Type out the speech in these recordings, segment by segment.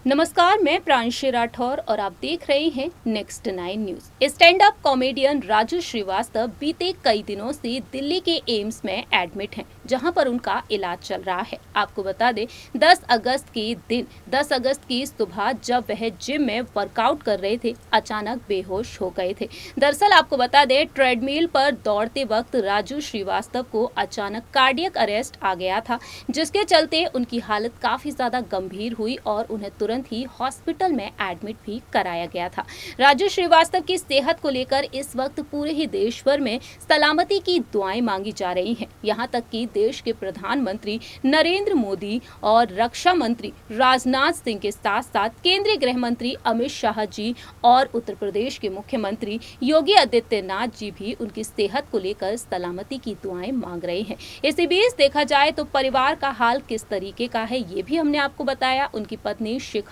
नमस्कार, मैं प्रांशी राठौर और आप देख रहे हैं next 9 news. Stand up comedian Raju Srivastava बीते कई दिनों से दिल्ली के एम्स में एडमिट हैं, जहां पर उनका इलाज चल रहा है। आपको बता दें, 10 अगस्त की सुबह जब वह जिम में वर्कआउट कर रहे थे, अचानक बेहोश हो गए थे। दरअसल आपको बता दें, ट्रेडमिल पर दौड़ते वक्त राजू श्रीवास्तव को अचानक कार्डियक अरेस्ट आ गया था, जिसके चलते उनकी हालत काफी ज्यादा गंभीर हुई और उन्हें तुरंत ही हॉस्पिटल में एडमिट भी कराया गया था। राजू श्रीवास्तव की सेहत को लेकर इस वक्त पूरे ही देश भर में सलामती की दुआएं मांगी जा रही हैं। यहां तक कि देश के प्रधानमंत्री नरेंद्र मोदी और रक्षा मंत्री राजनाथ सिंह के साथ साथ केंद्रीय गृह मंत्री अमित शाह जी और उत्तर प्रदेश के मुख्यमंत्री योगी आदित्यनाथ जी भी उनकी सेहत को लेकर सलामती की दुआएं मांग रहे हैं। इसी बीच देखा जाए तो परिवार का हाल किस तरीके का है, ये भी हमने आपको बताया। उनकी पत्नी शिखा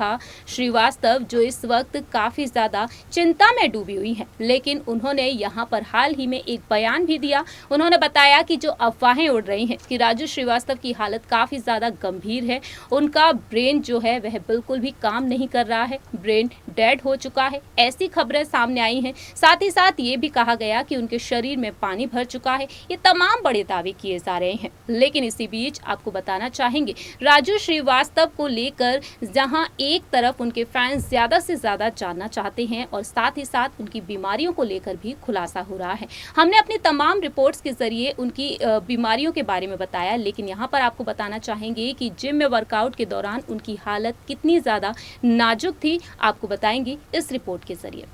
श्रीवास्तव जो इस वक्त काफी ज्यादा चिंता में डूबी हुई है, लेकिन उन्होंने यहाँ पर हाल ही में एक बयान भी दिया। उन्होंने बताया कि जो अफवाहें उड़ रही हैं कि राजू श्रीवास्तव की हालत काफी ज्यादा गंभीर है, उनका ब्रेन जो है वह बिल्कुल भी काम नहीं कर रहा है, ब्रेन डेड हो चुका है, ऐसी खबरें सामने आई हैं। साथ ही साथ ये भी कहा गया कि उनके शरीर में पानी भर चुका है। ये तमाम बड़े दावे किए जा रहे हैं, लेकिन इसी बीच आपको बताना चाहेंगे, राजू श्रीवास्तव को लेकर जहां एक तरफ उनके फैंस ज्यादा से ज्यादा जानना चाहते हैं और साथ ही साथ उनकी बीमारियों को लेकर भी खुलासा हो रहा है। हमने अपनी तमाम रिपोर्ट्स के जरिए उनकी बीमारियों के बारे में बताया, लेकिन यहाँ पर आपको बताना चाहेंगे कि जिम में वर्कआउट के दौरान उनकी हालत कितनी ज्यादा नाजुक थी, आपको बताएंगे इस रिपोर्ट के जरिए।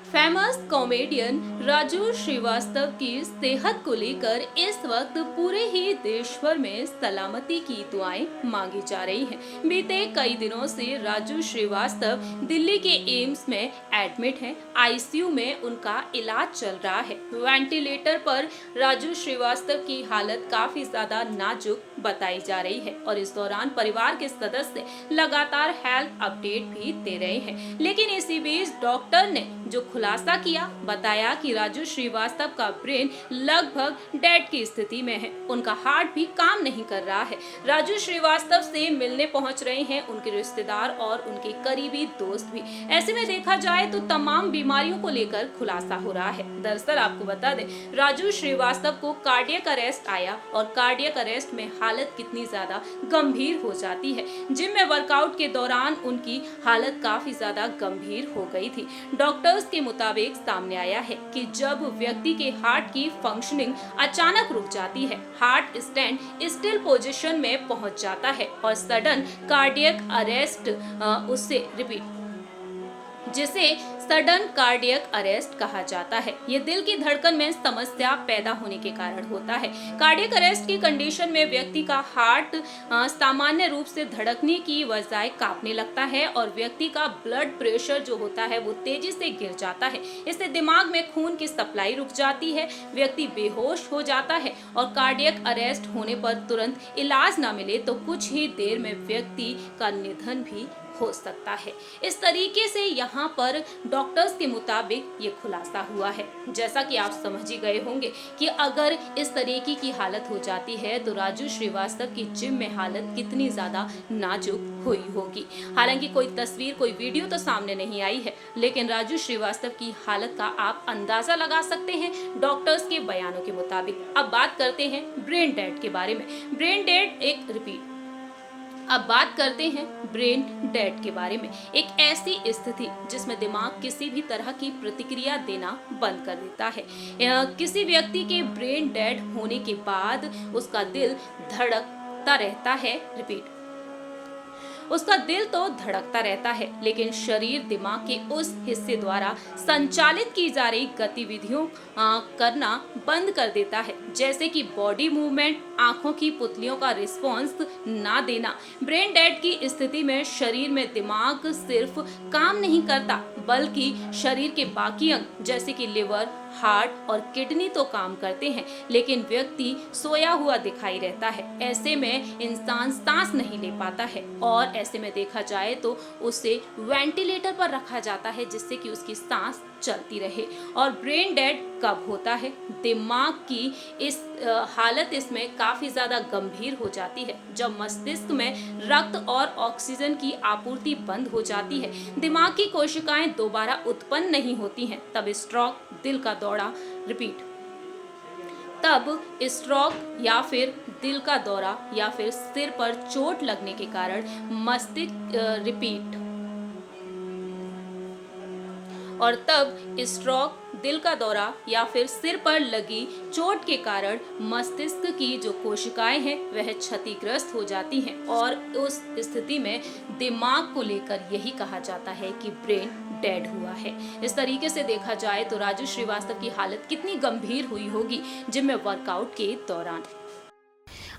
फेमस कॉमेडियन राजू श्रीवास्तव की सेहत को लेकर इस वक्त पूरे ही देश भर में सलामती की दुआएं मांगी जा रही हैं। बीते कई दिनों से राजू श्रीवास्तव दिल्ली के एम्स में एडमिट हैं। आईसीयू में उनका इलाज चल रहा है। वेंटिलेटर पर राजू श्रीवास्तव की हालत काफी ज्यादा नाजुक बताई जा रही है और इस दौरान परिवार के सदस्य लगातार हेल्थ अपडेट भी दे रहे हैं। लेकिन इसी बीच डॉक्टर ने जो खुलासा किया, बताया कि राजू श्रीवास्तव का ब्रेन लगभग डेड की स्थिति में है, उनका हार्ट भी काम नहीं कर रहा है। राजू श्रीवास्तव से मिलने पहुंच रहे हैं उनके रिश्तेदार और उनके करीबी दोस्त भी। ऐसे में देखा जाए तो तमाम बीमारियों को लेकर खुलासा हो रहा है। दरअसल आपको बता दें, राजू श्रीवास्तव को कार्डियक अरेस्ट आया और कार्डियक अरेस्ट में हालत कितनी ज्यादा गंभीर हो जाती है। जिम में वर्कआउट के दौरान उनकी हालत काफी ज्यादा गंभीर हो गई थी। डॉक्टर्स के मुताबिक सामने आया है कि जब व्यक्ति के हार्ट की फंक्शनिंग अचानक रुक जाती है, हार्ट स्टैंड स्टिल पोजीशन में पहुंच जाता है और सडन कार्डियक अरेस्ट जिसे सडन कार्डियक अरेस्ट कहा जाता है। ये दिल की धड़कन में समस्या पैदा होने के कारण होता है। कार्डियक अरेस्ट की कंडीशन में व्यक्ति का हार्ट सामान्य रूप से धड़कने की बजाय कांपने लगता है और व्यक्ति का ब्लड प्रेशर जो होता है वो तेजी से गिर जाता है। इससे दिमाग में खून की सप्लाई रुक जाती है, व्यक्ति बेहोश हो जाता है और कार्डियक अरेस्ट होने पर तुरंत इलाज न मिले तो कुछ ही देर में व्यक्ति का निधन भी हो सकता है। इस तरीके से यहाँ पर डॉक्टर्स के मुताबिक ये खुलासा हुआ है। जैसा कि आप समझ ही गए होंगे कि अगर इस तरीके की हालत हो जाती है तो राजू श्रीवास्तव की जिम में हालत कितनी ज्यादा नाजुक हुई होगी। हालांकि कोई तस्वीर, कोई वीडियो तो सामने नहीं आई है, लेकिन राजू श्रीवास्तव की हालत का आप अंदाजा लगा सकते हैं डॉक्टर्स के बयानों के मुताबिक। अब बात करते हैं ब्रेन डेड के बारे में। अब बात करते हैं ब्रेन डेड के बारे में। एक ऐसी स्थिति जिसमें दिमाग किसी भी तरह की प्रतिक्रिया देना बंद कर देता है। किसी व्यक्ति के ब्रेन डेड होने के बाद उसका दिल धड़कता रहता है। उसका दिल तो धड़कता रहता है, लेकिन शरीर दिमाग के उस हिस्से द्वारा संचालित की जा रही गतिविधियों करना बंद कर देता है, जैसे कि बॉडी मूवमेंट, आंखों की पुतलियों का रिस्पॉन्स ना देना। ब्रेन डेड की स्थिति में शरीर में दिमाग सिर्फ काम नहीं करता, बल्कि शरीर के बाकी अंग जैसे कि लिवर, हार्ट और किडनी तो काम करते हैं, लेकिन व्यक्ति सोया हुआ दिखाई रहता है। ऐसे में इंसान सांस नहीं ले पाता है और ऐसे में देखा जाए तो उसे वेंटिलेटर पर रखा जाता है, जिससे कि उसकी सांस चलती रहे। और ब्रेन डेड कब होता है? दिमाग की इस हालत इसमें काफी ज्यादा गंभीर हो जाती है जब मस्तिष्क में रक्त और ऑक्सीजन की आपूर्ति बंद हो जाती है, दिमाग की कोशिकाएं दोबारा उत्पन्न नहीं होती हैं, तब स्ट्रोक, दिल का दौरा रिपीट तब स्ट्रोक या फिर दिल का दौरा या फिर सिर पर चोट लगने के कारण मस्तिष्क रिपीट और तब स्ट्रोक, दिल का दौरा या फिर सिर पर लगी चोट के कारण मस्तिष्क की जो कोशिकाएं हैं वह क्षतिग्रस्त हो जाती हैं और उस स्थिति में दिमाग को लेकर यही कहा जाता है कि ब्रेन डेड हुआ है। इस तरीके से देखा जाए तो राजू श्रीवास्तव की हालत कितनी गंभीर हुई होगी जिम में वर्कआउट के दौरान।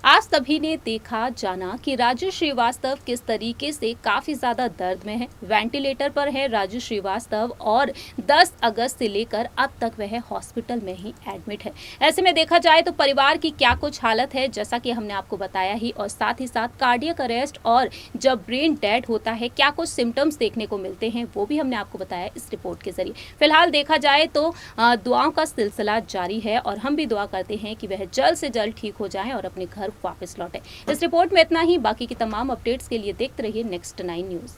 आज सभी ने देखा जाना कि राजू श्रीवास्तव किस तरीके से काफी ज्यादा दर्द में है, वेंटिलेटर पर है राजू श्रीवास्तव और 10 अगस्त से लेकर अब तक वह हॉस्पिटल में ही एडमिट है। ऐसे में देखा जाए तो परिवार की क्या कुछ हालत है, जैसा कि हमने आपको बताया ही, और साथ ही साथ कार्डियक अरेस्ट और जब ब्रेन डेड होता है क्या कुछ सिम्टम्स देखने को मिलते हैं वो भी हमने आपको बताया इस रिपोर्ट के जरिए। फिलहाल देखा जाए तो दुआओं का सिलसिला जारी है और हम भी दुआ करते हैं कि वह जल्द से जल्द ठीक हो जाएं और अपने घर वापस लौटे। इस रिपोर्ट में इतना ही। बाकी की तमाम अपडेट्स के लिए देखते रहिए नेक्स्ट 9 न्यूज।